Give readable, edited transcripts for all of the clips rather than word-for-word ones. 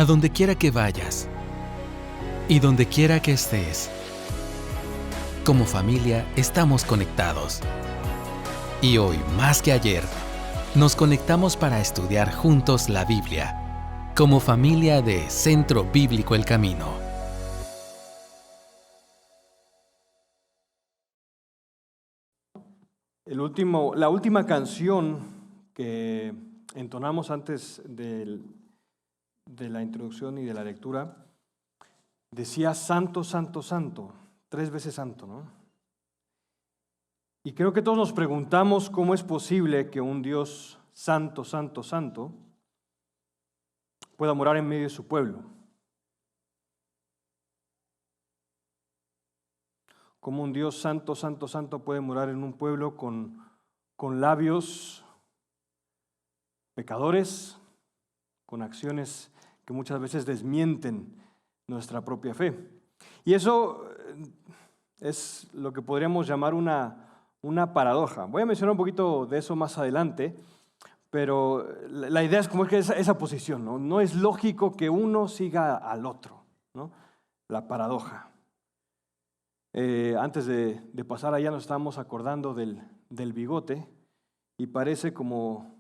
A donde quiera que vayas y donde quiera que estés, como familia estamos conectados. Y hoy, más que ayer, nos conectamos para estudiar juntos la Biblia, como familia de Centro Bíblico El Camino. La última canción que entonamos antes de la introducción y de la lectura decía Santo, Santo, Santo, 3 veces santo, ¿no? Y creo que todos nos preguntamos cómo es posible que un Dios santo, santo, santo pueda morar en medio de su pueblo. Cómo un Dios santo, santo, santo puede morar en un pueblo con labios pecadores, con acciones que muchas veces desmienten nuestra propia fe. Y eso es lo que podríamos llamar una paradoja. Voy a mencionar un poquito de eso más adelante, pero la idea es como que esa posición, ¿no? No es lógico que uno siga al otro, ¿no? La paradoja. Antes de pasar allá nos estábamos acordando del bigote y parece como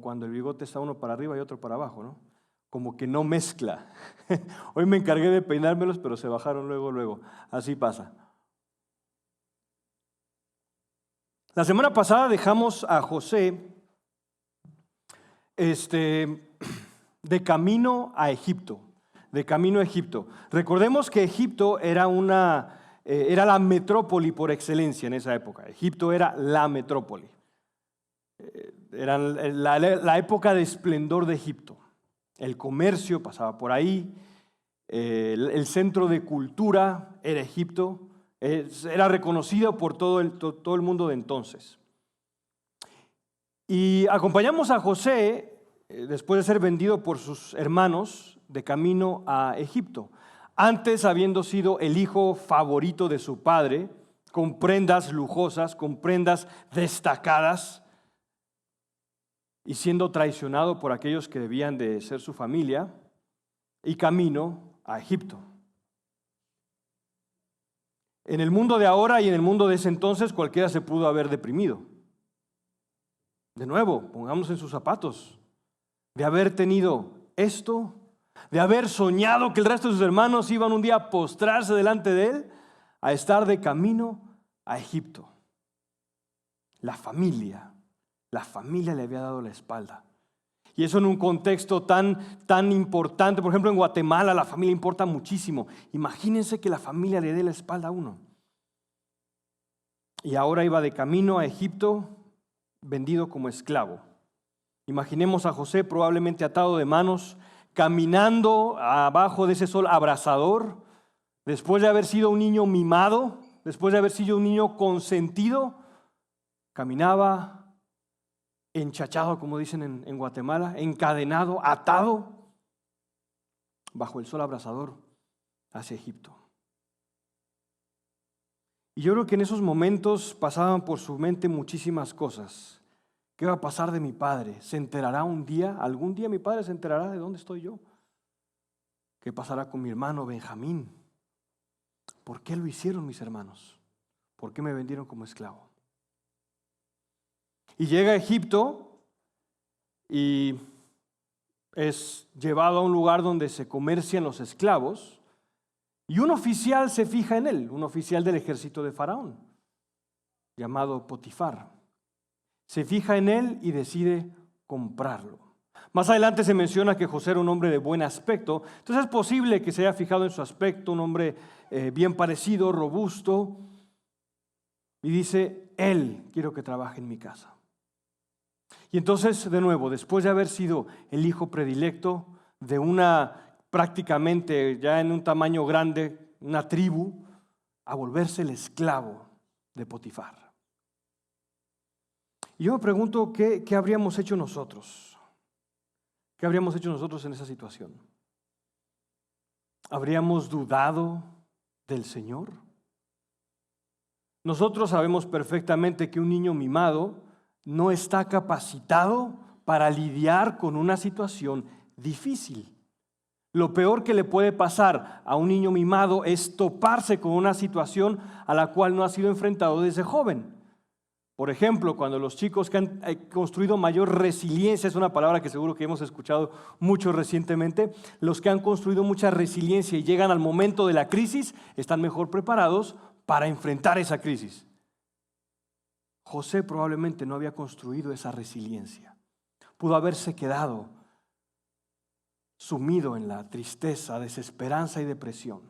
cuando el bigote está uno para arriba y otro para abajo, ¿no? Como que no mezcla. Hoy me encargué de peinármelos, pero se bajaron luego. Así pasa. La semana pasada dejamos a José de camino a Egipto. De camino a Egipto. Recordemos que Egipto era la metrópoli por excelencia en esa época. Egipto era la metrópoli. Era la época de esplendor de Egipto. El comercio pasaba por ahí, el centro de cultura era Egipto, era reconocido por todo el mundo de entonces. Y acompañamos a José, después de ser vendido por sus hermanos, de camino a Egipto. Antes habiendo sido el hijo favorito de su padre, con prendas lujosas, con prendas destacadas, y siendo traicionado por aquellos que debían de ser su familia, y camino a Egipto. En el mundo de ahora y en el mundo de ese entonces cualquiera se pudo haber deprimido. De nuevo, pongamos en sus zapatos, de haber tenido esto, de haber soñado que el resto de sus hermanos iban un día a postrarse delante de él, a estar de camino a Egipto. La familia le había dado la espalda. Y eso en un contexto tan importante. Por ejemplo, en Guatemala la familia importa muchísimo. Imagínense que la familia le dé la espalda a uno. Y ahora iba de camino a Egipto, vendido como esclavo. Imaginemos a José probablemente atado de manos, caminando abajo de ese sol abrasador, después de haber sido un niño mimado, después de haber sido un niño consentido, caminaba enchachado, como dicen en Guatemala, encadenado, atado, bajo el sol abrasador hacia Egipto. Y yo creo que en esos momentos pasaban por su mente muchísimas cosas. ¿Qué va a pasar de mi padre? ¿Se enterará un día? ¿Algún día mi padre se enterará de dónde estoy yo? ¿Qué pasará con mi hermano Benjamín? ¿Por qué lo hicieron mis hermanos? ¿Por qué me vendieron como esclavo? Y llega a Egipto y es llevado a un lugar donde se comercian los esclavos y un oficial se fija en él, un oficial del ejército de Faraón, llamado Potifar. Se fija en él y decide comprarlo. Más adelante se menciona que José era un hombre de buen aspecto, entonces es posible que se haya fijado en su aspecto, un hombre bien parecido, robusto, y dice, él quiero que trabaje en mi casa. Y entonces, de nuevo, después de haber sido el hijo predilecto de una prácticamente ya en un tamaño grande, una tribu, a volverse el esclavo de Potifar. Y yo me pregunto, ¿qué habríamos hecho nosotros? ¿Qué habríamos hecho nosotros en esa situación? ¿Habríamos dudado del Señor? Nosotros sabemos perfectamente que un niño mimado no está capacitado para lidiar con una situación difícil. Lo peor que le puede pasar a un niño mimado es toparse con una situación a la cual no ha sido enfrentado desde joven. Por ejemplo, cuando los chicos que han construido mayor resiliencia, es una palabra que seguro que hemos escuchado mucho recientemente, los que han construido mucha resiliencia y llegan al momento de la crisis, están mejor preparados para enfrentar esa crisis. José probablemente no había construido esa resiliencia. Pudo haberse quedado sumido en la tristeza, desesperanza y depresión.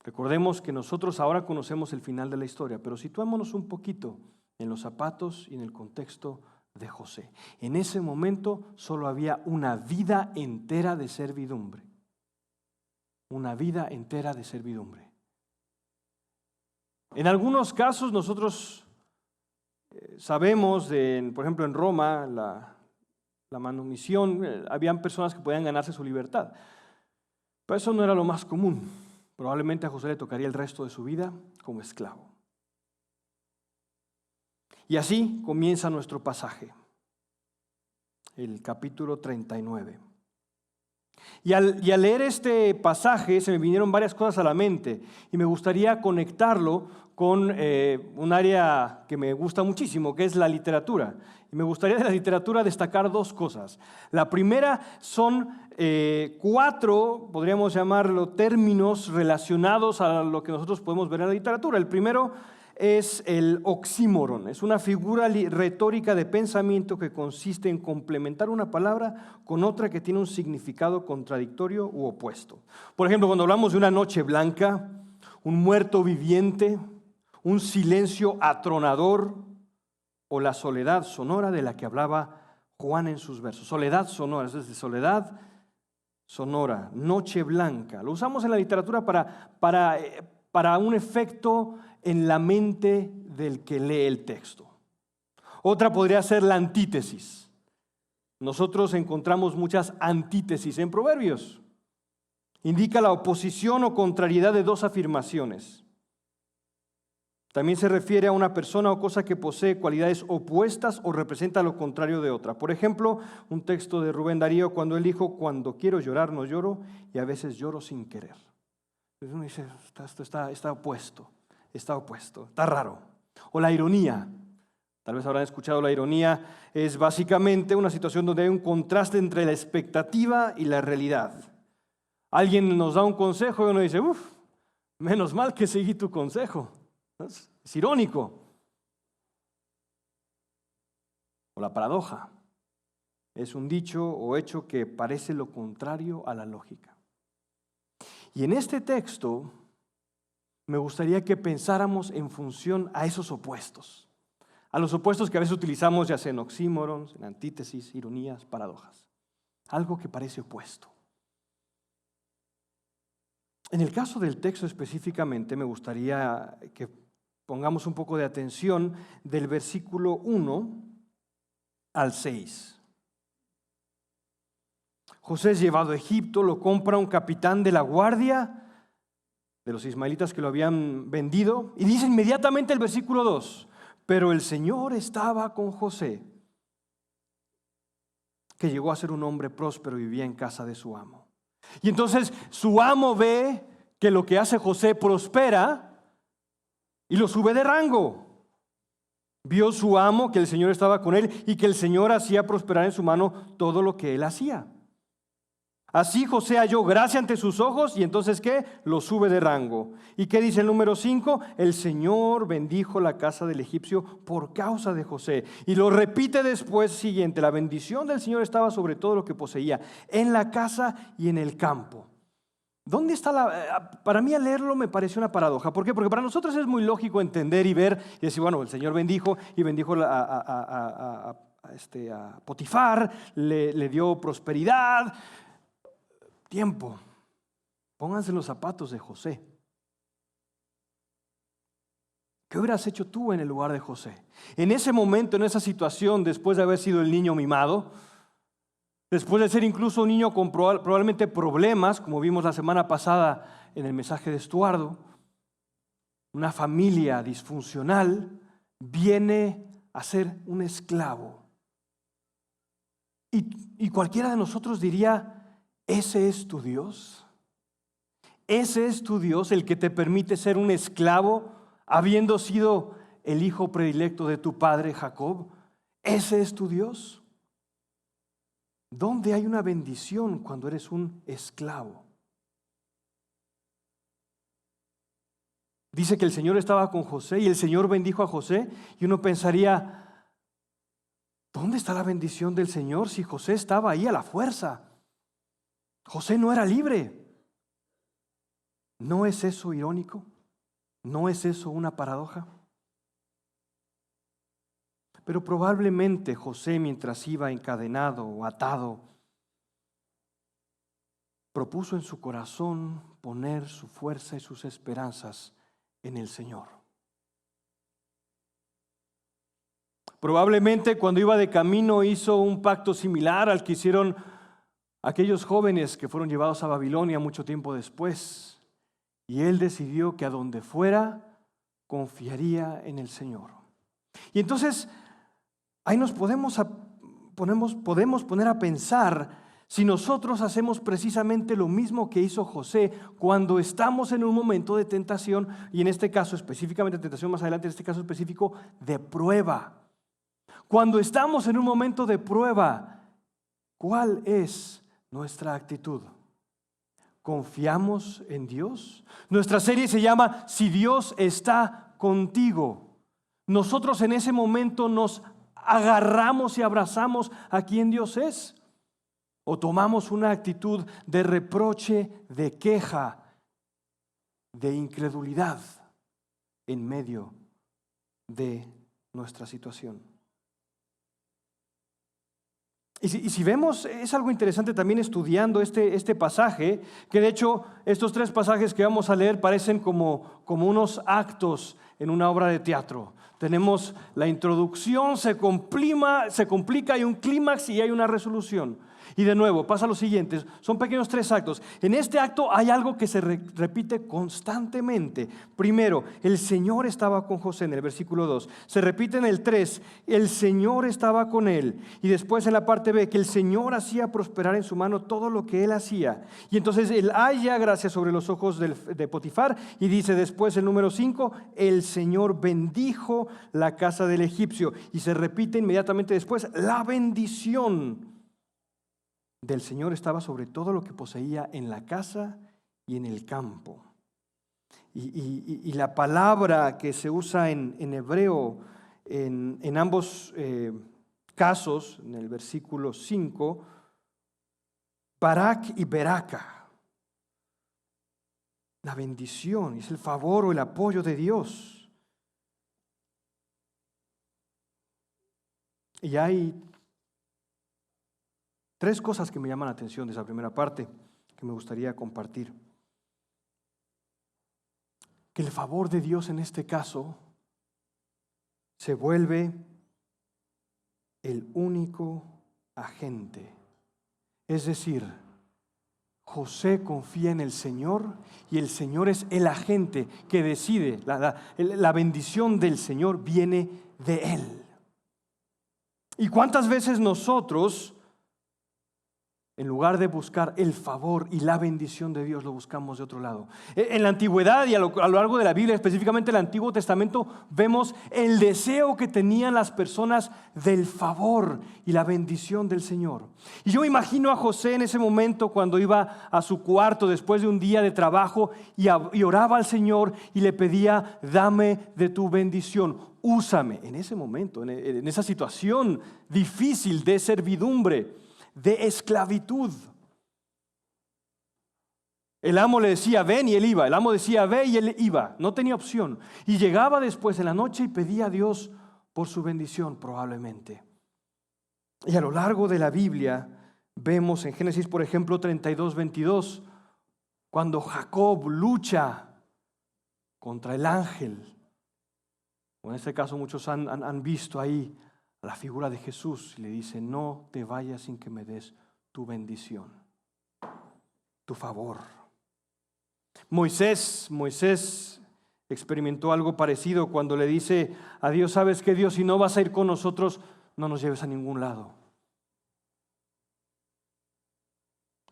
Recordemos que nosotros ahora conocemos el final de la historia, pero situémonos un poquito en los zapatos y en el contexto de José. En ese momento solo había una vida entera de servidumbre. Una vida entera de servidumbre. En algunos casos nosotros sabemos, por ejemplo en Roma, la manumisión, habían personas que podían ganarse su libertad. Pero eso no era lo más común. Probablemente a José le tocaría el resto de su vida como esclavo. Y así comienza nuestro pasaje, el capítulo 39. Y al leer este pasaje se me vinieron varias cosas a la mente y me gustaría conectarlo con un área que me gusta muchísimo, que es la literatura. Y me gustaría de la literatura destacar dos cosas. La primera son 4, podríamos llamarlo, términos relacionados a lo que nosotros podemos ver en la literatura. El primero es el oxímoron. Es una figura retórica de pensamiento que consiste en complementar una palabra con otra que tiene un significado contradictorio u opuesto. Por ejemplo, cuando hablamos de una noche blanca, un muerto viviente, un silencio atronador o la soledad sonora de la que hablaba Juan en sus versos. Soledad sonora, es decir, soledad sonora, noche blanca. Lo usamos en la literatura para un efecto en la mente del que lee el texto. Otra podría ser la antítesis. Nosotros encontramos muchas antítesis en Proverbios. Indica la oposición o contrariedad de dos afirmaciones. También se refiere a una persona o cosa que posee cualidades opuestas o representa lo contrario de otra. Por ejemplo, un texto de Rubén Darío cuando él dijo, cuando quiero llorar no lloro y a veces lloro sin querer. Entonces uno dice, esto está opuesto, está raro. O la ironía. Tal vez habrán escuchado la ironía. Es básicamente una situación donde hay un contraste entre la expectativa y la realidad. Alguien nos da un consejo y uno dice, menos mal que seguí tu consejo. Es irónico. O la paradoja. Es un dicho o hecho que parece lo contrario a la lógica. Y en este texto me gustaría que pensáramos en función a esos opuestos. A los opuestos que a veces utilizamos ya sea en oxímorons, en antítesis, ironías, paradojas. Algo que parece opuesto. En el caso del texto específicamente me gustaría que pongamos un poco de atención del versículo 1 al 6. José es llevado a Egipto, lo compra un capitán de la guardia de los ismaelitas que lo habían vendido. Y dice inmediatamente el versículo 2, pero el Señor estaba con José, que llegó a ser un hombre próspero y vivía en casa de su amo. Y entonces su amo ve que lo que hace José prospera y lo sube de rango. Vio su amo que el Señor estaba con él y que el Señor hacía prosperar en su mano todo lo que él hacía. Así José halló gracia ante sus ojos y entonces ¿qué? Lo sube de rango. ¿Y qué dice el número 5? El Señor bendijo la casa del egipcio por causa de José. Y lo repite después siguiente, la bendición del Señor estaba sobre todo lo que poseía, en la casa y en el campo. ¿Dónde está para mí al leerlo me pareció una paradoja? ¿Por qué? Porque para nosotros es muy lógico entender y ver y decir, bueno, el Señor bendijo y bendijo a Potifar, le dio prosperidad. Tiempo. Pónganse los zapatos de José. ¿Qué hubieras hecho tú en el lugar de José? En ese momento, en esa situación, después de haber sido el niño mimado, después de ser incluso un niño con probablemente problemas, como vimos la semana pasada en el mensaje de Estuardo, una familia disfuncional, viene a ser un esclavo. Y cualquiera de nosotros diría, ¿Ese es tu Dios? ¿Ese es tu Dios, el que te permite ser un esclavo, habiendo sido el hijo predilecto de tu padre Jacob? ¿Ese es tu Dios? ¿Dónde hay una bendición cuando eres un esclavo? Dice que el Señor estaba con José y el Señor bendijo a José, y uno pensaría, ¿dónde está la bendición del Señor si José estaba ahí a la fuerza? José no era libre. ¿No es eso irónico? ¿No es eso una paradoja? Pero probablemente José, mientras iba encadenado o atado, propuso en su corazón poner su fuerza y sus esperanzas en el Señor. Probablemente cuando iba de camino hizo un pacto similar al que hicieron aquellos jóvenes que fueron llevados a Babilonia mucho tiempo después. Y él decidió que a donde fuera confiaría en el Señor. Y entonces ahí nos podemos poner a pensar si nosotros hacemos precisamente lo mismo que hizo José cuando estamos en un momento de tentación, y en este caso específicamente tentación, más adelante en este caso específico de prueba. Cuando estamos en un momento de prueba, ¿cuál es nuestra actitud? ¿Confiamos en Dios? Nuestra serie se llama Si Dios está contigo. Nosotros en ese momento nos agarramos y abrazamos a quien Dios es, o tomamos una actitud de reproche, de queja, de incredulidad en medio de nuestra situación. Y si vemos, es algo interesante también estudiando este pasaje, que de hecho estos 3 pasajes que vamos a leer parecen como unos actos en una obra de teatro. Tenemos la introducción, se complica, hay un clímax y hay una resolución. Y de nuevo, pasa lo siguiente, son pequeños 3 actos. En este acto hay algo que se repite constantemente. Primero, el Señor estaba con José en el versículo 2. Se repite en el 3, el Señor estaba con él. Y después en la parte B, que el Señor hacía prosperar en su mano todo lo que él hacía. Y entonces él halla gracia sobre los ojos de Potifar. Y dice después el número 5, el Señor bendijo la casa del egipcio. Y se repite inmediatamente después, la bendición del Señor estaba sobre todo lo que poseía en la casa y en el campo. Y la palabra que se usa en hebreo en ambos casos, en el versículo 5, barak y beraka. La bendición es el favor o el apoyo de Dios. Y hay 3 cosas que me llaman la atención de esa primera parte que me gustaría compartir. Que el favor de Dios en este caso se vuelve el único agente. Es decir, José confía en el Señor y el Señor es el agente que decide. La bendición del Señor viene de Él. ¿Y cuántas veces nosotros, en lugar de buscar el favor y la bendición de Dios, lo buscamos de otro lado? En la antigüedad y a lo largo de la Biblia, específicamente el Antiguo Testamento, vemos el deseo que tenían las personas del favor y la bendición del Señor. Y yo imagino a José en ese momento cuando iba a su cuarto después de un día de trabajo y oraba al Señor y le pedía, dame de tu bendición, úsame. En ese momento, en esa situación difícil de servidumbre, de esclavitud. El amo le decía ven y él iba, el amo decía ve y él iba, no tenía opción. Y llegaba después en la noche y pedía a Dios por su bendición probablemente. Y a lo largo de la Biblia vemos en Génesis, por ejemplo, 32:22, cuando Jacob lucha contra el ángel. O en este caso muchos han visto ahí la figura de Jesús y le dice, no te vayas sin que me des tu bendición, tu favor. Moisés experimentó algo parecido cuando le dice a Dios, ¿sabes qué, Dios? Si no vas a ir con nosotros, no nos lleves a ningún lado.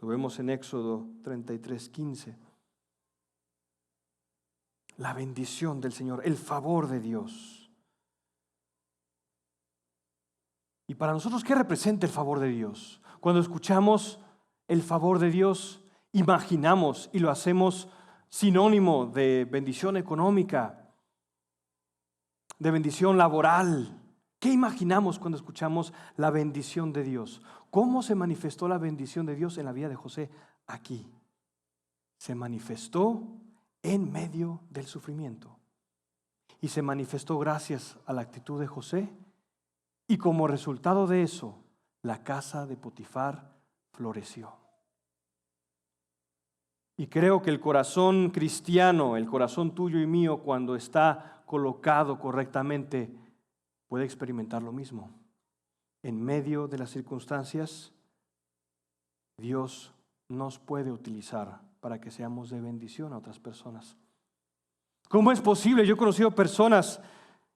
Lo vemos en Éxodo 33:15. La bendición del Señor, el favor de Dios. Y para nosotros, ¿qué representa el favor de Dios? Cuando escuchamos el favor de Dios, imaginamos y lo hacemos sinónimo de bendición económica, de bendición laboral. ¿Qué imaginamos cuando escuchamos la bendición de Dios? ¿Cómo se manifestó la bendición de Dios en la vida de José? Aquí. Se manifestó en medio del sufrimiento. Y se manifestó gracias a la actitud de José. Y como resultado de eso, la casa de Potifar floreció. Y creo que el corazón cristiano, el corazón tuyo y mío, cuando está colocado correctamente, puede experimentar lo mismo. En medio de las circunstancias, Dios nos puede utilizar para que seamos de bendición a otras personas. ¿Cómo es posible? Yo he conocido personas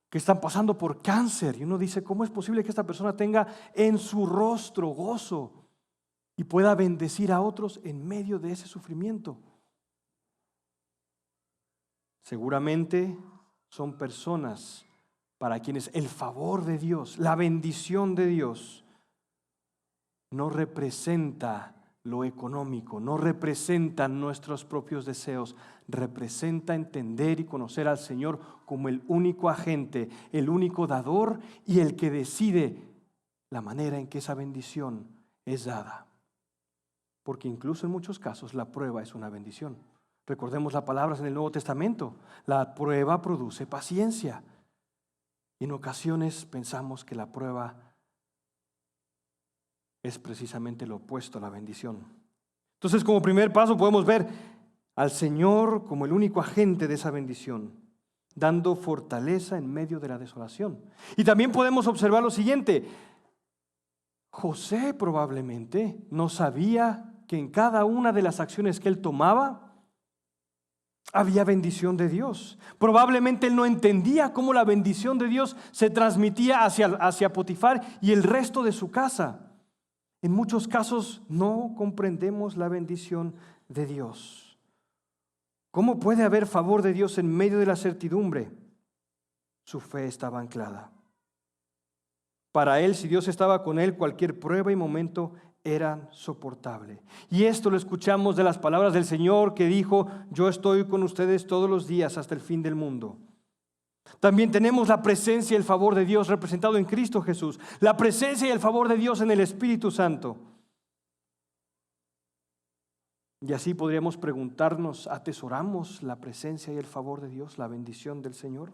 que están pasando por cáncer y uno dice, ¿cómo es posible que esta persona tenga en su rostro gozo y pueda bendecir a otros en medio de ese sufrimiento? Seguramente son personas para quienes el favor de Dios, la bendición de Dios, no representa lo económico, no representa nuestros propios deseos, representa entender y conocer al Señor como el único agente, el único dador y el que decide la manera en que esa bendición es dada. Porque incluso en muchos casos la prueba es una bendición. Recordemos las palabras en el Nuevo Testamento, la prueba produce paciencia. Y en ocasiones pensamos que la prueba es precisamente lo opuesto a la bendición. Entonces, como primer paso podemos ver al Señor como el único agente de esa bendición, dando fortaleza en medio de la desolación. Y también podemos observar lo siguiente: José probablemente no sabía que en cada una de las acciones que él tomaba había bendición de Dios. Probablemente él no entendía cómo la bendición de Dios se transmitía hacia Potifar y el resto de su casa. En muchos casos no comprendemos la bendición de Dios. ¿Cómo puede haber favor de Dios en medio de la certidumbre? Su fe estaba anclada. Para él, si Dios estaba con él, cualquier prueba y momento era soportable. Y esto lo escuchamos de las palabras del Señor que dijo: yo estoy con ustedes todos los días hasta el fin del mundo. También tenemos la presencia y el favor de Dios representado en Cristo Jesús, la presencia y el favor de Dios en el Espíritu Santo. Y así podríamos preguntarnos: ¿atesoramos la presencia y el favor de Dios, la bendición del Señor,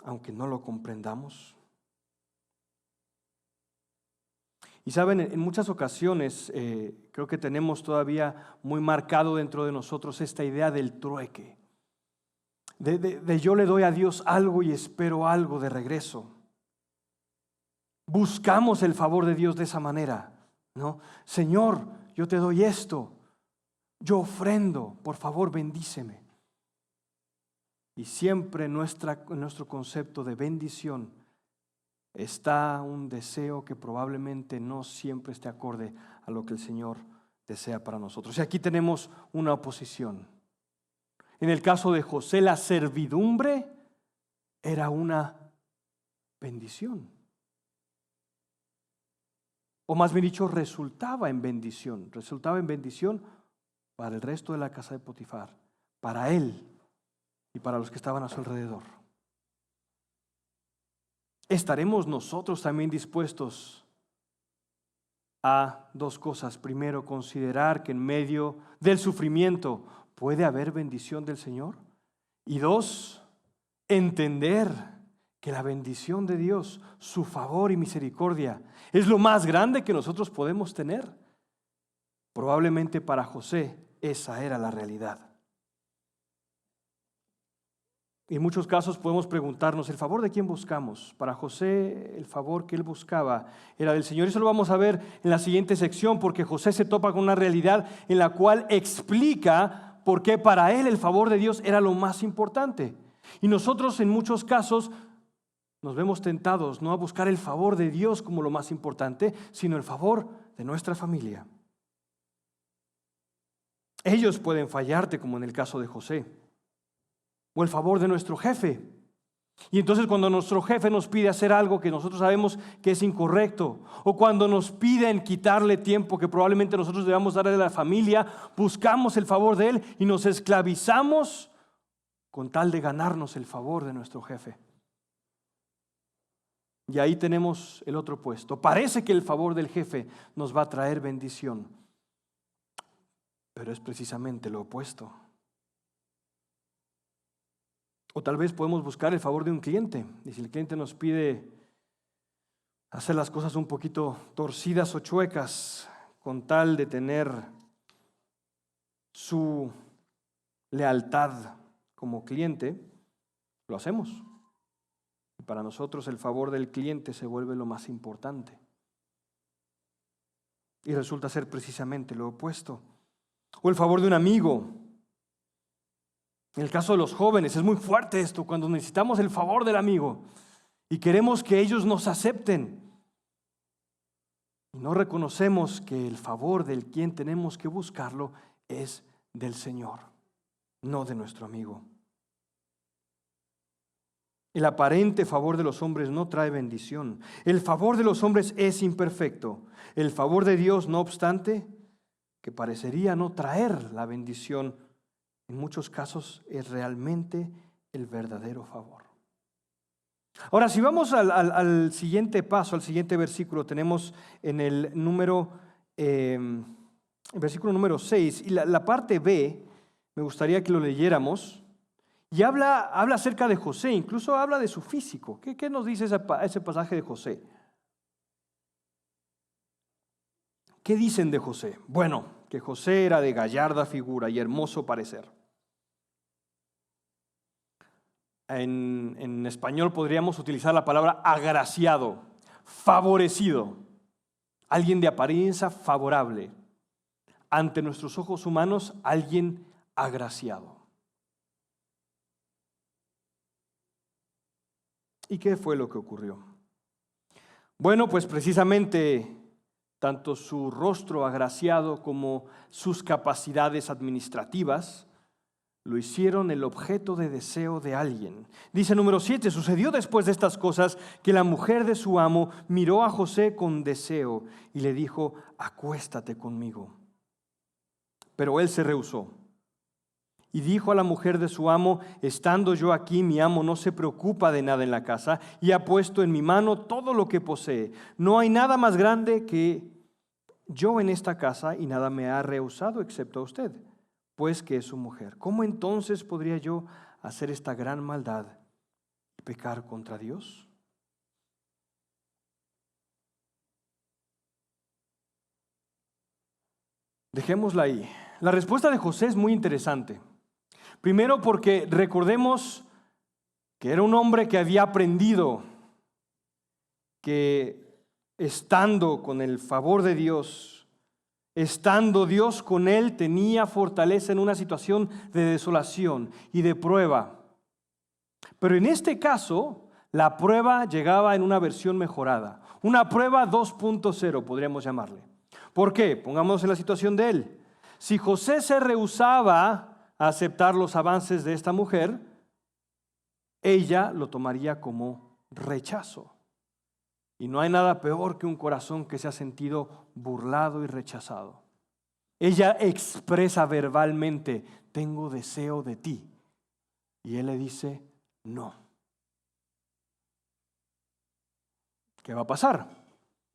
aunque no lo comprendamos? Y saben, en muchas ocasiones creo que tenemos todavía muy marcado dentro de nosotros esta idea del trueque. De yo le doy a Dios algo y espero algo de regreso. Buscamos el favor de Dios de esa manera, ¿no? Señor, yo te doy esto, yo ofrendo, por favor bendíceme. Y siempre en nuestro concepto de bendición está un deseo que probablemente no siempre esté acorde a lo que el Señor desea para nosotros. Y aquí tenemos una oposición. En el caso de José, la servidumbre era una bendición. O más bien dicho, resultaba en bendición. Resultaba en bendición para el resto de la casa de Potifar, para él y para los que estaban a su alrededor. ¿Estaremos nosotros también dispuestos a dos cosas? Primero, considerar que en medio del sufrimiento puede haber bendición del Señor. Y dos, entender que la bendición de Dios, su favor y misericordia, es lo más grande que nosotros podemos tener. Probablemente para José esa era la realidad. En muchos casos podemos preguntarnos, ¿el favor de quién buscamos? Para José, el favor que él buscaba era del Señor. Eso lo vamos a ver en la siguiente sección, porque José se topa con una realidad en la cual explica por qué para él el favor de Dios era lo más importante. Y nosotros en muchos casos nos vemos tentados no a buscar el favor de Dios como lo más importante, sino el favor de nuestra familia, Ellos pueden fallarte, como en el caso de José, o el favor de nuestro jefe. Y entonces cuando nuestro jefe nos pide hacer algo que nosotros sabemos que es incorrecto, o cuando nos piden quitarle tiempo que probablemente nosotros debamos darle a la familia, buscamos el favor de él y nos esclavizamos con tal de ganarnos el favor de nuestro jefe. Y ahí tenemos el otro puesto. Parece que el favor del jefe nos va a traer bendición, pero es precisamente lo opuesto. O tal vez podemos buscar el favor de un cliente. Y si el cliente nos pide hacer las cosas un poquito torcidas o chuecas con tal de tener su lealtad como cliente, lo hacemos. Y para nosotros el favor del cliente se vuelve lo más importante. Y resulta ser precisamente lo opuesto. O el favor de un amigo. En el caso de los jóvenes es muy fuerte esto, cuando necesitamos el favor del amigo y queremos que ellos nos acepten. Y no reconocemos que el favor del quien tenemos que buscarlo es del Señor, no de nuestro amigo. El aparente favor de los hombres no trae bendición. El favor de los hombres es imperfecto. El favor de Dios, no obstante, que parecería no traer la bendición, en muchos casos es realmente el verdadero favor. Ahora, si vamos al siguiente paso, al siguiente versículo, tenemos en el versículo número 6, y la parte B, me gustaría que lo leyéramos, y habla acerca de José, incluso habla de su físico. ¿Qué nos dice ese pasaje de José? ¿Qué dicen de José? Bueno, que José era de gallarda figura y hermoso parecer. En español podríamos utilizar la palabra agraciado, favorecido, alguien de apariencia favorable. Ante nuestros ojos humanos, alguien agraciado. ¿Y qué fue lo que ocurrió? Bueno, pues precisamente tanto su rostro agraciado como sus capacidades administrativas lo hicieron el objeto de deseo de alguien. Dice número 7, sucedió después de estas cosas que la mujer de su amo miró a José con deseo y le dijo, acuéstate conmigo. Pero él se rehusó. Y dijo a la mujer de su amo, estando yo aquí, mi amo no se preocupa de nada en la casa y ha puesto en mi mano todo lo que posee. No hay nada más grande que yo en esta casa y nada me ha rehusado excepto a usted, pues que es su mujer. ¿Cómo entonces podría yo hacer esta gran maldad y pecar contra Dios? Dejémosla ahí. La respuesta de José es muy interesante. Primero porque recordemos que era un hombre que había aprendido que estando con el favor de Dios, estando Dios con él, tenía fortaleza en una situación de desolación y de prueba. Pero en este caso, la prueba llegaba en una versión mejorada. Una prueba 2.0 podríamos llamarle. ¿Por qué? Pongámonos en la situación de él. Si José se rehusaba a aceptar los avances de esta mujer, ella lo tomaría como rechazo. Y no hay nada peor que un corazón que se ha sentido burlado y rechazado. Ella expresa verbalmente, tengo deseo de ti. Y él le dice, no. ¿Qué va a pasar?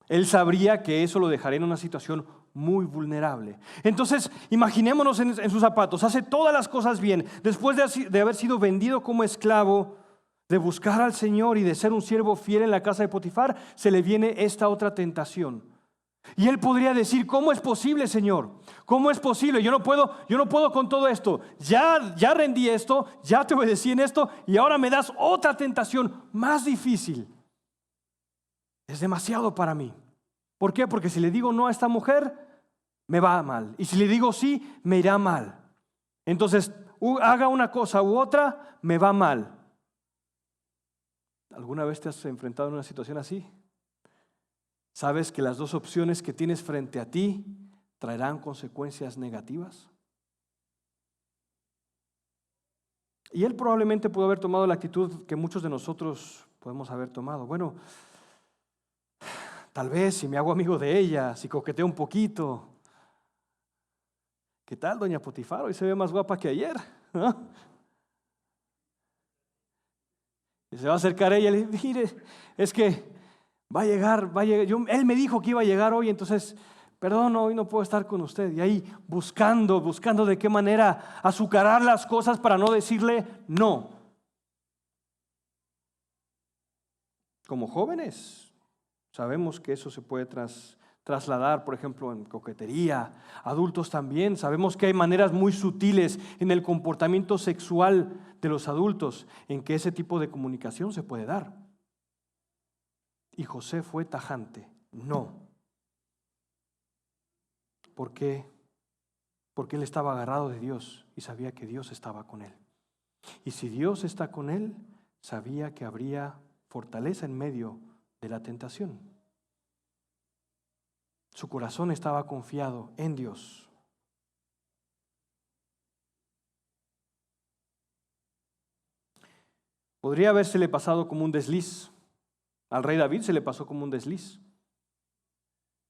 Él sabría que eso lo dejaría en una situación muy vulnerable. Entonces, imaginémonos en sus zapatos. Hace todas las cosas bien. Después de haber sido vendido como esclavo, de buscar al Señor y de ser un siervo fiel en la casa de Potifar, se le viene esta otra tentación. Y él podría decir, ¿cómo es posible, Señor? ¿Cómo es posible? Yo no puedo con todo esto. Ya rendí esto, ya te obedecí en esto y ahora me das otra tentación más difícil. Es demasiado para mí. ¿Por qué? Porque si le digo no a esta mujer, me va mal. Y si le digo sí, me irá mal. Entonces, haga una cosa u otra, me va mal. ¿Alguna vez te has enfrentado en una situación así? ¿Sabes que las dos opciones que tienes frente a ti traerán consecuencias negativas? Y él probablemente pudo haber tomado la actitud que muchos de nosotros podemos haber tomado. Bueno, tal vez si me hago amigo de ella, si coqueteo un poquito. ¿Qué tal, doña Potifar? Hoy se ve más guapa que ayer, ¿no? Y se va a acercar ella y le dice, mire, es que va a llegar. Él me dijo que iba a llegar hoy, entonces, perdón, hoy no puedo estar con usted. Y ahí buscando de qué manera azucarar las cosas para no decirle no. Como jóvenes, sabemos que eso se puede trasladar, por ejemplo, en coquetería. Adultos también, sabemos que hay maneras muy sutiles en el comportamiento sexual de los adultos en que ese tipo de comunicación se puede dar. Y José fue tajante, no. ¿Por qué? Porque él estaba agarrado de Dios y sabía que Dios estaba con él. Y si Dios está con él, sabía que habría fortaleza en medio de la tentación. Su corazón estaba confiado en Dios. Podría habérsele pasado como un desliz. Al rey David se le pasó como un desliz.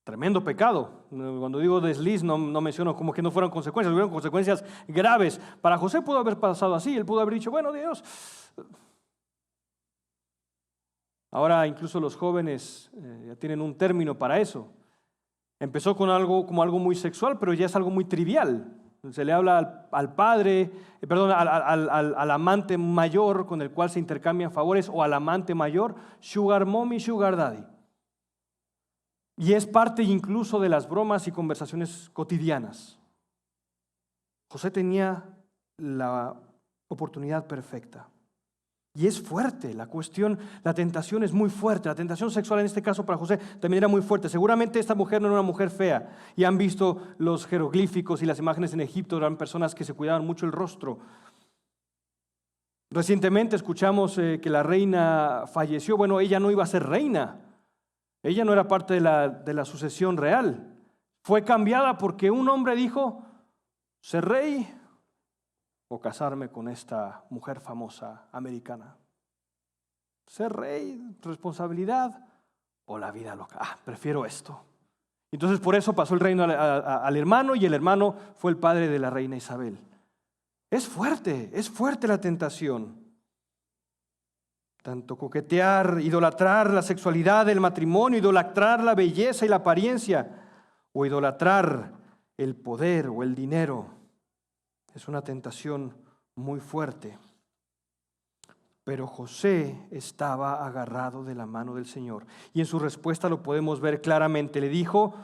Tremendo pecado. Cuando digo desliz no menciono como que no fueron consecuencias, fueron consecuencias graves. Para José pudo haber pasado así. Él pudo haber dicho, bueno, Dios. Ahora incluso los jóvenes ya tienen un término para eso. Empezó con algo como algo muy sexual, pero ya es algo muy trivial. Se le habla al amante mayor con el cual se intercambian favores, o al amante mayor, sugar mommy, sugar daddy. Y es parte incluso de las bromas y conversaciones cotidianas. José tenía la oportunidad perfecta. Y es fuerte la cuestión, la tentación es muy fuerte. La tentación sexual en este caso para José también era muy fuerte. Seguramente esta mujer no era una mujer fea. Y han visto los jeroglíficos y las imágenes en Egipto, eran personas que se cuidaban mucho el rostro. Recientemente escuchamos que la reina falleció. Bueno, ella no iba a ser reina. Ella no era parte de la sucesión real. Fue cambiada porque un hombre dijo, ser rey o casarme con esta mujer famosa americana. Ser rey, responsabilidad o la vida loca. Prefiero esto. Entonces por eso pasó el reino al hermano, y el hermano fue el padre de la reina Isabel. Es fuerte la tentación. Tanto coquetear, idolatrar la sexualidad, el matrimonio, idolatrar la belleza y la apariencia, o idolatrar el poder o el dinero. Es una tentación muy fuerte. Pero José estaba agarrado de la mano del Señor. Y en su respuesta lo podemos ver claramente. Le dijo,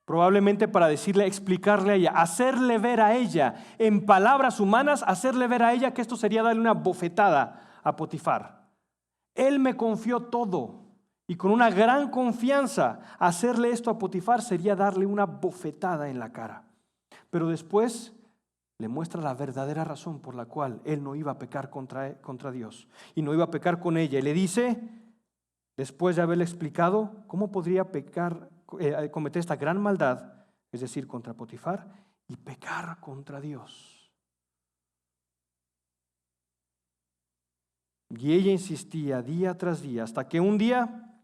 probablemente para explicarle a ella, hacerle ver a ella, en palabras humanas, hacerle ver a ella que esto sería darle una bofetada a Potifar. Él me confió todo. Y con una gran confianza, hacerle esto a Potifar sería darle una bofetada en la cara. Pero después le muestra la verdadera razón por la cual él no iba a pecar contra Dios y no iba a pecar con ella. Y le dice, después de haberle explicado cómo podría cometer esta gran maldad, es decir, contra Potifar, y pecar contra Dios. Y ella insistía día tras día, hasta que un día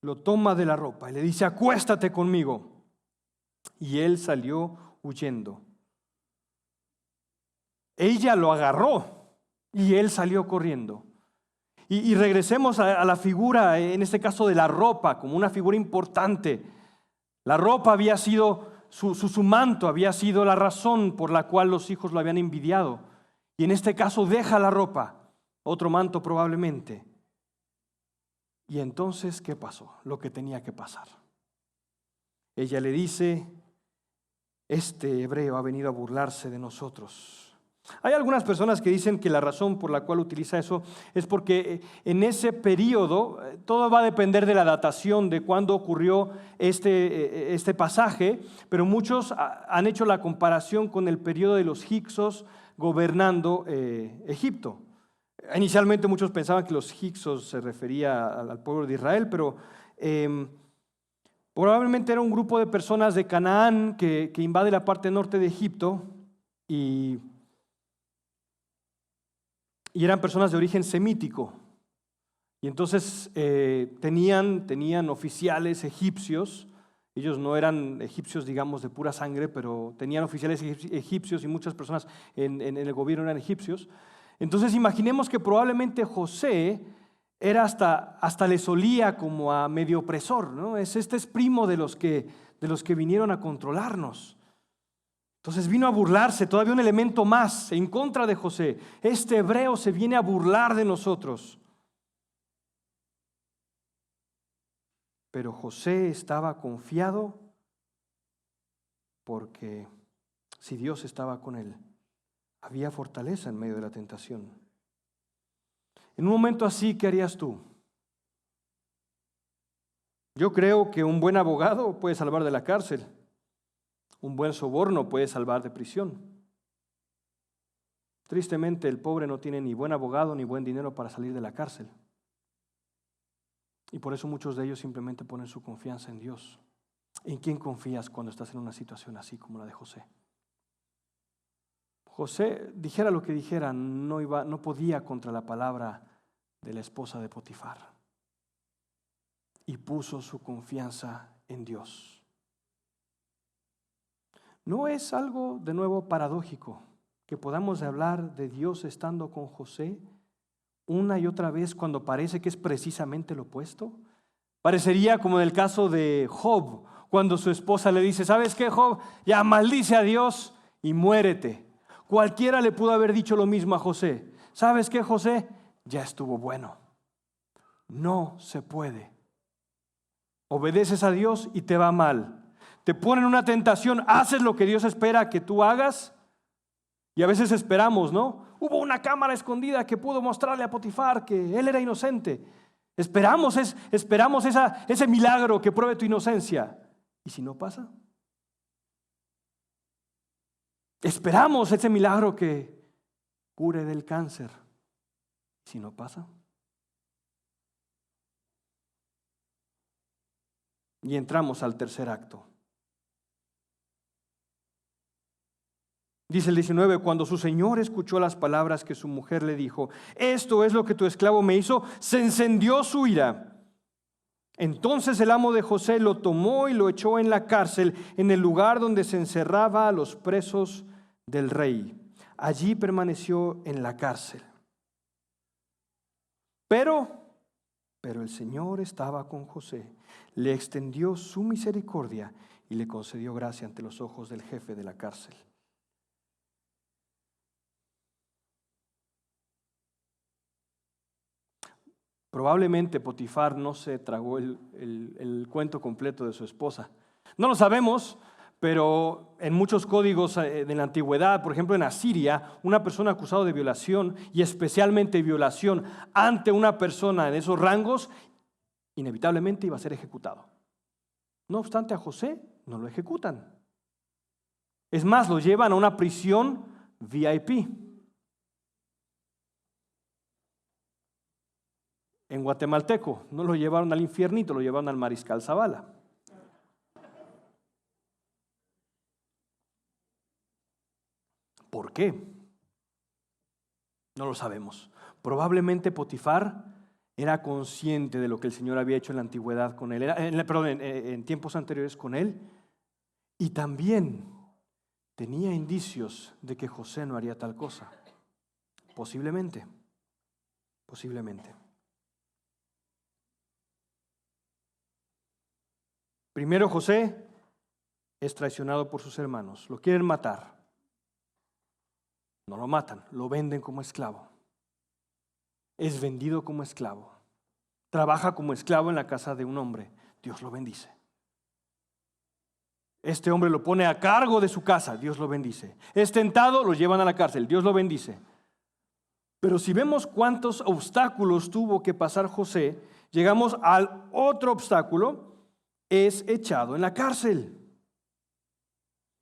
lo toma de la ropa y le dice, acuéstate conmigo. Y él salió huyendo. Ella lo agarró y él salió corriendo. Y regresemos a la figura, en este caso de la ropa, como una figura importante. La ropa había sido, su manto había sido la razón por la cual los hijos lo habían envidiado. Y en este caso deja la ropa, otro manto probablemente. Y entonces, ¿qué pasó? Lo que tenía que pasar. Ella le dice, este hebreo ha venido a burlarse de nosotros. Hay algunas personas que dicen que la razón por la cual utiliza eso es porque en ese periodo, todo va a depender de la datación de cuándo ocurrió este pasaje, pero muchos han hecho la comparación con el periodo de los hicsos gobernando Egipto. Inicialmente muchos pensaban que los hicsos se refería al pueblo de Israel, pero probablemente era un grupo de personas de Canaán que invade la parte norte de Egipto y y eran personas de origen semítico. Y entonces tenían oficiales egipcios. Ellos no eran egipcios, digamos, de pura sangre, pero tenían oficiales egipcios y muchas personas en el gobierno eran egipcios. Entonces imaginemos que probablemente José era hasta les olía como a medio opresor, ¿no? Este es primo de los que vinieron a controlarnos. Entonces vino a burlarse, todavía un elemento más en contra de José. Este hebreo se viene a burlar de nosotros. Pero José estaba confiado porque si Dios estaba con él, había fortaleza en medio de la tentación. En un momento así, ¿qué harías tú? Yo creo que un buen abogado puede salvar de la cárcel. Un buen soborno puede salvar de prisión. Tristemente, el pobre no tiene ni buen abogado ni buen dinero para salir de la cárcel. Y por eso muchos de ellos simplemente ponen su confianza en Dios. ¿En quién confías cuando estás en una situación así como la de José? José, dijera lo que dijera, no podía contra la palabra de la esposa de Potifar. Y puso su confianza en Dios. ¿No es algo de nuevo paradójico que podamos hablar de Dios estando con José una y otra vez cuando parece que es precisamente lo opuesto? Parecería como en el caso de Job, cuando su esposa le dice: ¿sabes qué, Job? Ya maldice a Dios y muérete. Cualquiera le pudo haber dicho lo mismo a José. ¿Sabes qué, José? Ya estuvo bueno. No se puede. Obedeces a Dios y te va mal. Te ponen una tentación, haces lo que Dios espera que tú hagas. Y a veces esperamos, ¿no? Hubo una cámara escondida que pudo mostrarle a Potifar que él era inocente. Esperamos ese milagro que pruebe tu inocencia. ¿Y si no pasa? Esperamos ese milagro que cure del cáncer. ¿Y si no pasa? Y entramos al tercer acto. Dice el 19, cuando su señor escuchó las palabras que su mujer le dijo: esto es lo que tu esclavo me hizo, se encendió su ira. Entonces el amo de José lo tomó y lo echó en la cárcel, en el lugar donde se encerraba a los presos del rey. Allí permaneció en la cárcel. Pero el Señor estaba con José, le extendió su misericordia y le concedió gracia ante los ojos del jefe de la cárcel. Probablemente Potifar no se tragó el cuento completo de su esposa. No lo sabemos, pero en muchos códigos de la antigüedad, por ejemplo en Asiria, una persona acusada de violación, y especialmente violación ante una persona en esos rangos, inevitablemente iba a ser ejecutado. No obstante, a José no lo ejecutan. Es más, lo llevan a una prisión VIP. En guatemalteco, no lo llevaron al infiernito, lo llevaron al Mariscal Zavala. ¿Por qué? No lo sabemos. Probablemente Potifar era consciente de lo que el Señor había hecho en la antigüedad con él, en tiempos anteriores con él, y también tenía indicios de que José no haría tal cosa. Posiblemente. Primero, José es traicionado por sus hermanos. Lo quieren matar. No lo matan, lo venden como esclavo. Es vendido como esclavo. Trabaja como esclavo en la casa de un hombre. Dios lo bendice. Este hombre lo pone a cargo de su casa. Dios lo bendice. Es tentado, lo llevan a la cárcel. Dios lo bendice. Pero si vemos cuántos obstáculos tuvo que pasar José, llegamos al otro obstáculo. Es echado en la cárcel.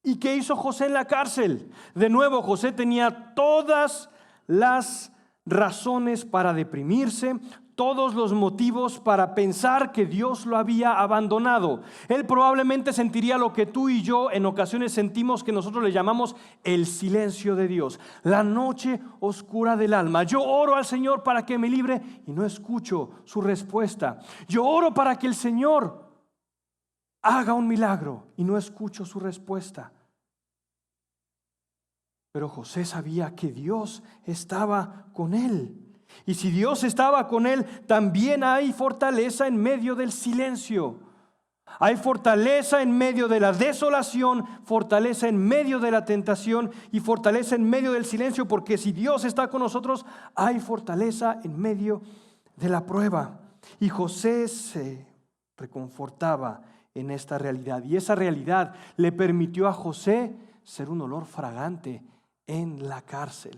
¿Y qué hizo José en la cárcel? De nuevo, José tenía todas las razones para deprimirse, todos los motivos para pensar que Dios lo había abandonado. Él probablemente sentiría lo que tú y yo en ocasiones sentimos, que nosotros le llamamos el silencio de Dios, la noche oscura del alma. Yo oro al Señor para que me libre y no escucho su respuesta. Yo oro para que el Señor haga un milagro y no escucho su respuesta. Pero José sabía que Dios estaba con él. Y si Dios estaba con él, también hay fortaleza en medio del silencio. Hay fortaleza en medio de la desolación, fortaleza en medio de la tentación y fortaleza en medio del silencio, porque si Dios está con nosotros, hay fortaleza en medio de la prueba. Y José se reconfortaba en esta realidad, y esa realidad le permitió a José ser un olor fragante en la cárcel.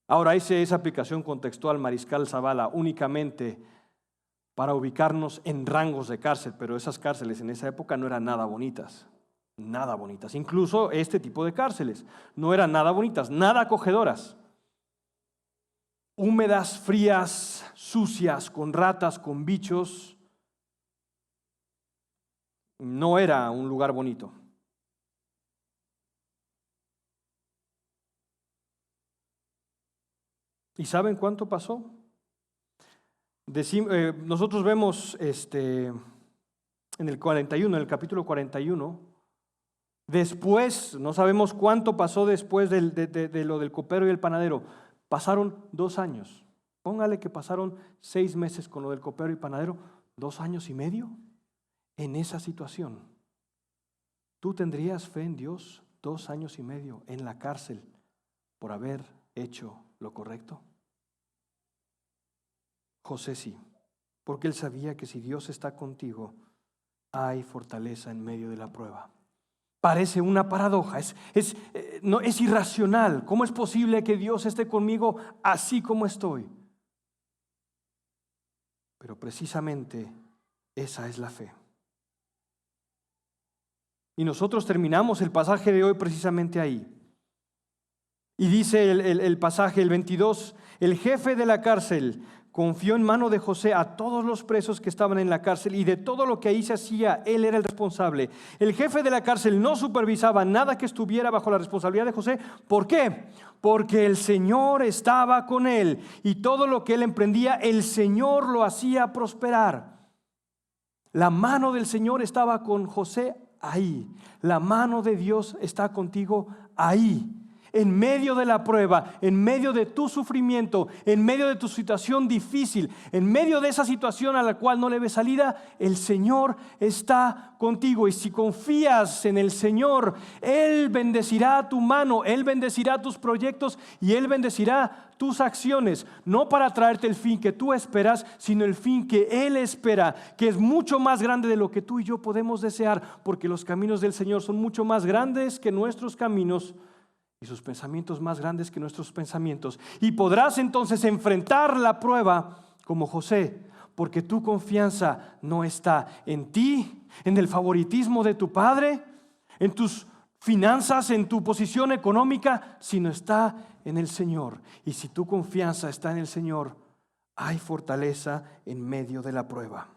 Ahora hice esa aplicación contextual, Mariscal Zavala, únicamente para ubicarnos en rangos de cárcel, pero esas cárceles en esa época no eran nada bonitas, nada bonitas. Incluso este tipo de cárceles no eran nada bonitas, nada acogedoras. Húmedas, frías, sucias, con ratas, con bichos. No era un lugar bonito. ¿Y saben cuánto pasó? Nosotros vemos en el 41, en el capítulo 41, después, no sabemos cuánto pasó después de lo del copero y el panadero. Pasaron 2 años. Póngale que pasaron 6 meses con lo del copero y panadero, 2 años y medio en esa situación. ¿Tú tendrías fe en Dios 2 años y medio en la cárcel por haber hecho lo correcto? José sí, porque él sabía que si Dios está contigo, hay fortaleza en medio de la prueba. Parece una paradoja, no, es irracional. ¿Cómo es posible que Dios esté conmigo así como estoy? Pero precisamente esa es la fe. Y nosotros terminamos el pasaje de hoy precisamente ahí. Y dice el pasaje, el 22, el jefe de la cárcel confió en mano de José a todos los presos que estaban en la cárcel, y de todo lo que ahí se hacía, él era el responsable. El jefe de la cárcel no supervisaba nada que estuviera bajo la responsabilidad de José. ¿Por qué? Porque el Señor estaba con él, y todo lo que él emprendía, el Señor lo hacía prosperar. La mano del Señor estaba con José ahí. La mano de Dios está contigo ahí. En medio de la prueba, en medio de tu sufrimiento, en medio de tu situación difícil, en medio de esa situación a la cual no le ves salida, el Señor está contigo. Y si confías en el Señor, Él bendecirá tu mano, Él bendecirá tus proyectos y Él bendecirá tus acciones. No para traerte el fin que tú esperas, sino el fin que Él espera, que es mucho más grande de lo que tú y yo podemos desear, porque los caminos del Señor son mucho más grandes que nuestros caminos, y sus pensamientos más grandes que nuestros pensamientos. Y podrás entonces enfrentar la prueba como José, porque tu confianza no está en ti, en el favoritismo de tu padre, en tus finanzas, en tu posición económica, sino está en el Señor. Y si tu confianza está en el Señor, hay fortaleza en medio de la prueba.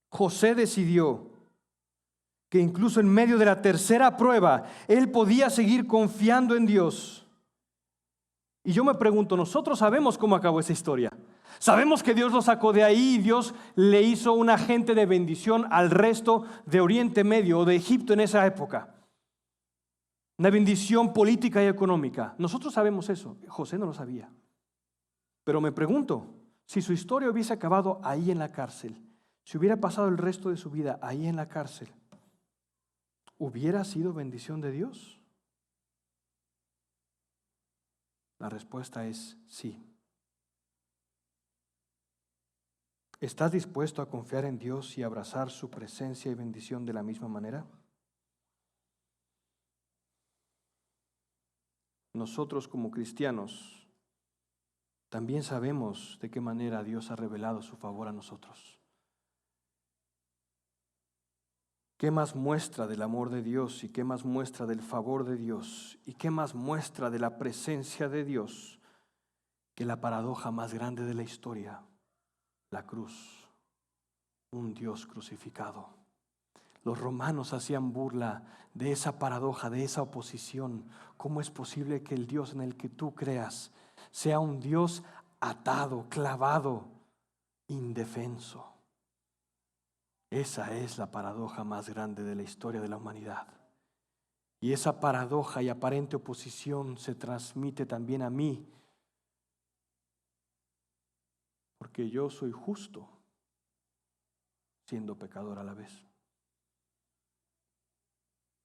José decidió que incluso en medio de la tercera prueba, él podía seguir confiando en Dios. Y yo me pregunto, nosotros sabemos cómo acabó esa historia. Sabemos que Dios lo sacó de ahí y Dios le hizo un agente de bendición al resto de Oriente Medio o de Egipto en esa época. Una bendición política y económica. Nosotros sabemos eso. José no lo sabía. Pero me pregunto, si su historia hubiese acabado ahí en la cárcel, si hubiera pasado el resto de su vida ahí en la cárcel, ¿hubiera sido bendición de Dios? La respuesta es sí. ¿Estás dispuesto a confiar en Dios y abrazar su presencia y bendición de la misma manera? Nosotros como cristianos también sabemos de qué manera Dios ha revelado su favor a nosotros. ¿Qué más muestra del amor de Dios y qué más muestra del favor de Dios y qué más muestra de la presencia de Dios que la paradoja más grande de la historia, la cruz, un Dios crucificado? Los romanos hacían burla de esa paradoja, de esa oposición. ¿Cómo es posible que el Dios en el que tú creas sea un Dios atado, clavado, indefenso? Esa es la paradoja más grande de la historia de la humanidad. Y esa paradoja y aparente oposición se transmite también a mí, porque yo soy justo, siendo pecador a la vez.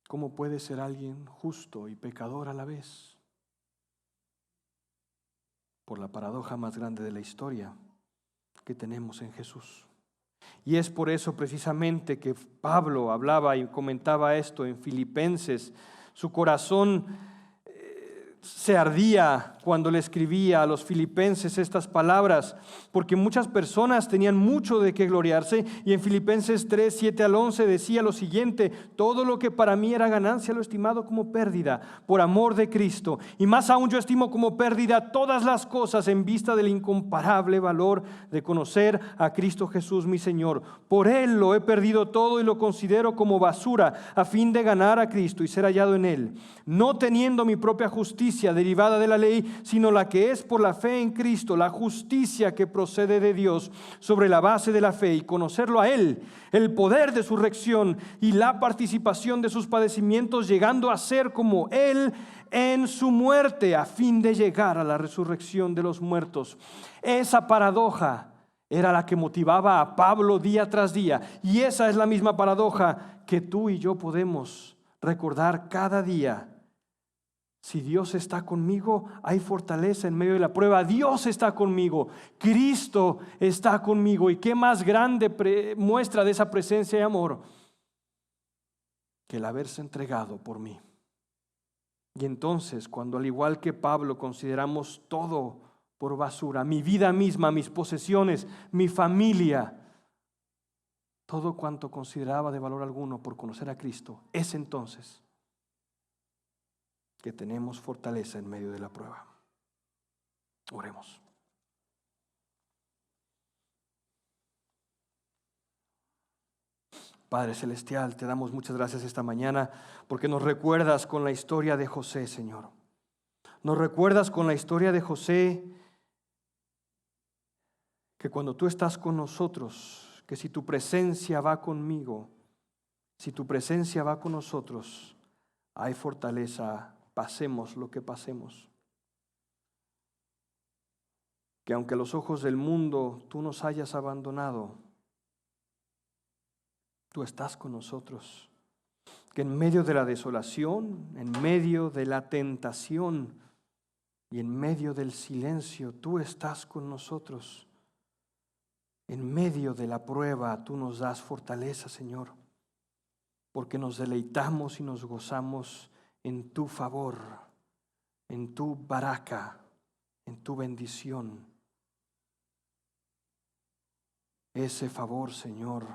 ¿Cómo puede ser alguien justo y pecador a la vez? Por la paradoja más grande de la historia que tenemos en Jesús. Y es por eso precisamente que Pablo hablaba y comentaba esto en Filipenses. Su corazón se ardía cuando le escribía a los filipenses estas palabras, porque muchas personas tenían mucho de qué gloriarse, y en Filipenses 3, 7 al 11 decía lo siguiente: todo lo que para mí era ganancia lo he estimado como pérdida por amor de Cristo, y más aún yo estimo como pérdida todas las cosas en vista del incomparable valor de conocer a Cristo Jesús mi Señor. Por Él lo he perdido todo y lo considero como basura a fin de ganar a Cristo y ser hallado en Él, no teniendo mi propia justicia derivada de la ley, sino la que es por la fe en Cristo, la justicia que procede de Dios sobre la base de la fe, y conocerlo a Él, el poder de su resurrección y la participación de sus padecimientos, llegando a ser como Él en su muerte, a fin de llegar a la resurrección de los muertos. Esa paradoja era la que motivaba a Pablo día tras día, y esa es la misma paradoja que tú y yo podemos recordar cada día. Si Dios está conmigo, hay fortaleza en medio de la prueba. Dios está conmigo, Cristo está conmigo. ¿Y qué más grande muestra de esa presencia y amor que el haberse entregado por mí? Y entonces, cuando al igual que Pablo consideramos todo por basura, mi vida misma, mis posesiones, mi familia, todo cuanto consideraba de valor alguno por conocer a Cristo, es entonces que tenemos fortaleza en medio de la prueba. Oremos. Padre Celestial, te damos muchas gracias esta mañana porque nos recuerdas con la historia de José, Señor. Nos recuerdas con la historia de José que cuando tú estás con nosotros, que si tu presencia va conmigo, si tu presencia va con nosotros, hay fortaleza. Pasemos lo que pasemos. Que aunque a los ojos del mundo tú nos hayas abandonado, tú estás con nosotros. Que en medio de la desolación, en medio de la tentación y en medio del silencio, tú estás con nosotros. En medio de la prueba, tú nos das fortaleza, Señor, porque nos deleitamos y nos gozamos en tu favor, en tu baraka, en tu bendición. Ese favor, Señor,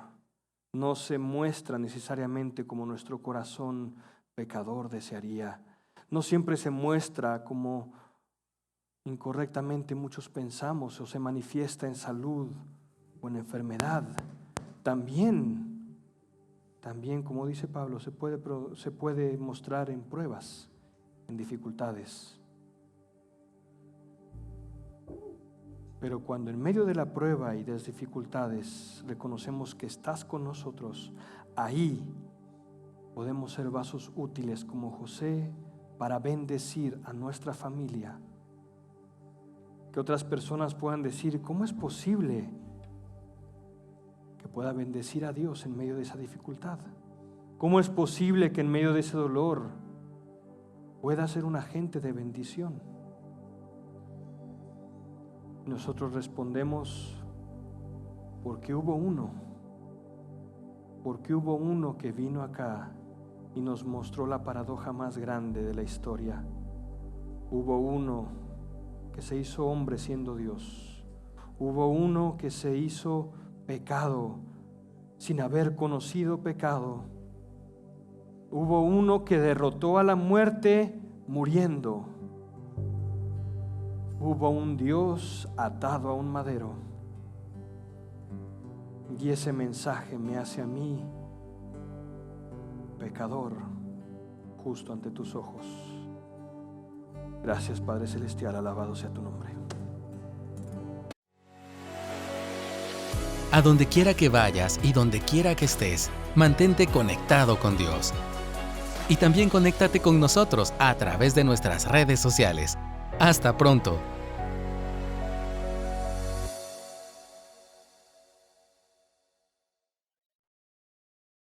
no se muestra necesariamente como nuestro corazón pecador desearía. No siempre se muestra como incorrectamente muchos pensamos, o se manifiesta en salud o en enfermedad. También, como dice Pablo, se puede mostrar en pruebas, en dificultades. Pero cuando en medio de la prueba y de las dificultades reconocemos que estás con nosotros, ahí podemos ser vasos útiles como José para bendecir a nuestra familia. Que otras personas puedan decir: ¿cómo es posible que pueda bendecir a Dios en medio de esa dificultad? ¿Cómo es posible que en medio de ese dolor pueda ser un agente de bendición? Nosotros respondemos: porque hubo uno que vino acá y nos mostró la paradoja más grande de la historia. Hubo uno que se hizo hombre siendo Dios. Hubo uno que se hizo pecado sin haber conocido pecado, Hubo uno que derrotó a la muerte muriendo. Hubo un Dios atado a un madero. Y ese mensaje me hace a mí, pecador, justo ante tus ojos. Gracias, Padre Celestial, alabado sea tu nombre. A donde quiera que vayas y donde quiera que estés, mantente conectado con Dios. Y también conéctate con nosotros a través de nuestras redes sociales. Hasta pronto.